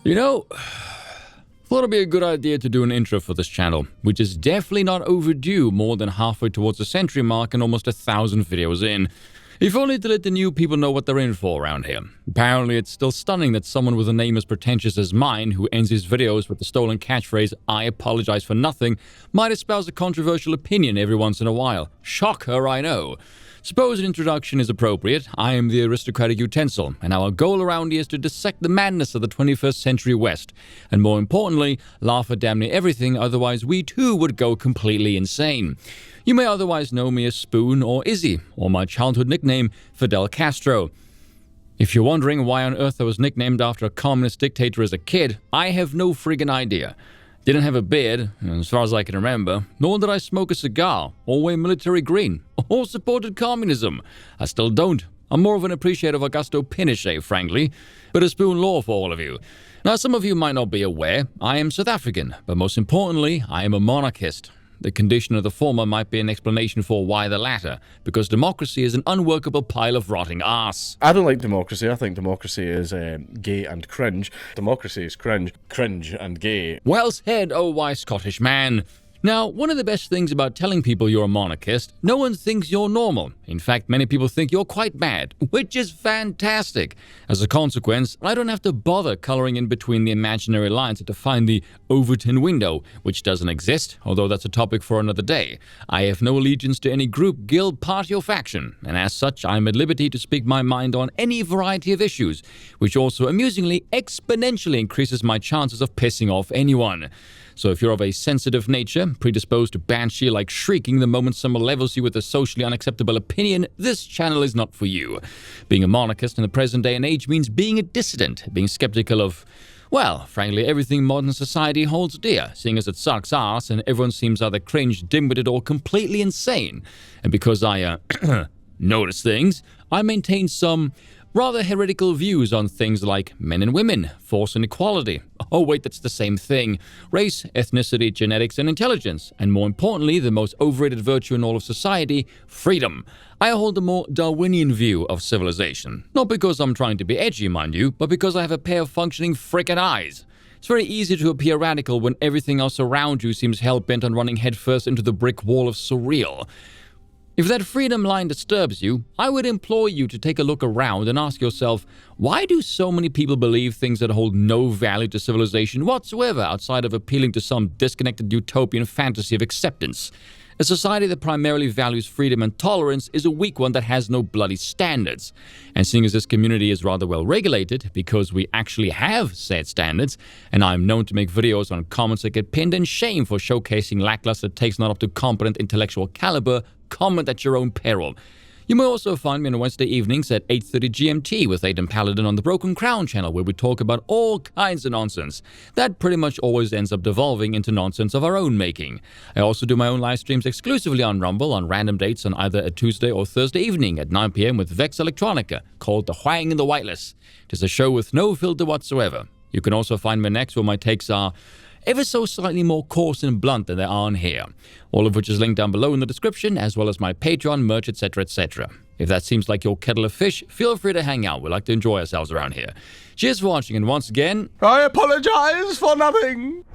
You know, thought it'd be a good idea to do an intro for this channel, which is definitely not overdue, more than halfway towards the century mark and almost 1,000 videos in. If only to let the new people know what they're in for around here. Apparently, it's still stunning that someone with a name as pretentious as mine, who ends his videos with the stolen catchphrase, "I apologize for nothing," might espouse a controversial opinion every once in a while. Shocker, I know. Suppose an introduction is appropriate. I am the aristocratic utensil, and our goal around here is to dissect the madness of the 21st century West, and more importantly, laugh at damn near everything, otherwise we too would go completely insane. You may otherwise know me as Spoon or Izzy, or my childhood nickname, Fidel Castro. If you're wondering why on earth I was nicknamed after a communist dictator as a kid, I have no friggin' idea. Didn't have a beard, as far as I can remember, nor did I smoke a cigar, or wear military green, or supported communism. I still don't. I'm more of an appreciator of Augusto Pinochet, frankly, but a spoon law for all of you. Now, some of you might not be aware, I am South African, but most importantly, I am a monarchist. The condition of the former might be an explanation for why the latter, because democracy is an unworkable pile of rotting arse. I don't like democracy. I think democracy is gay and cringe. Democracy is cringe and gay. Well said, oh wise Scottish man. Now, one of the best things about telling people you're a monarchist, no one thinks you're normal. In fact, many people think you're quite bad, which is fantastic. As a consequence, I don't have to bother coloring in between the imaginary lines to define the Overton window, which doesn't exist, although that's a topic for another day. I have no allegiance to any group, guild, party, or faction, and as such, I'm at liberty to speak my mind on any variety of issues, which also amusingly exponentially increases my chances of pissing off anyone. So if you're of a sensitive nature, predisposed to banshee-like shrieking the moment someone levels you with a socially unacceptable opinion, this channel is not for you. Being a monarchist in the present day and age means being a dissident, being skeptical of, well, frankly, everything modern society holds dear, seeing as it sucks ass and everyone seems either cringe, dim-witted, or completely insane. And because I, notice things, I maintain some rather heretical views on things like men and women, force and equality. Oh wait, that's the same thing. Race, ethnicity, genetics, and intelligence. And more importantly, the most overrated virtue in all of society, freedom. I hold a more Darwinian view of civilization. Not because I'm trying to be edgy, mind you, but because I have a pair of functioning frickin' eyes. It's very easy to appear radical when everything else around you seems hell-bent on running headfirst into the brick wall of surreal. If that freedom line disturbs you, I would implore you to take a look around and ask yourself, why do so many people believe things that hold no value to civilization whatsoever outside of appealing to some disconnected utopian fantasy of acceptance? A society that primarily values freedom and tolerance is a weak one that has no bloody standards. And seeing as this community is rather well regulated, because we actually have said standards, and I'm known to make videos on comments that get pinned and shamed for showcasing lackluster takes not up to competent intellectual caliber, comment at your own peril. You may also find me on Wednesday evenings at 8:30 GMT with Aidan Paladin on the Broken Crown channel, where we talk about all kinds of nonsense. That pretty much always ends up devolving into nonsense of our own making. I also do my own live streams exclusively on Rumble on random dates on either a Tuesday or Thursday evening at 9 p.m. with Vex Electronica, called The Hwang and the Whiteless. It is a show with no filter whatsoever. You can also find me next where my takes are ever so slightly more coarse and blunt than they are on here, all of which is linked down below in the description, as well as my Patreon, merch, etc, etc. If that seems like your kettle of fish, feel free to hang out. We like to enjoy ourselves around here. Cheers for watching, and once again, I apologize for nothing.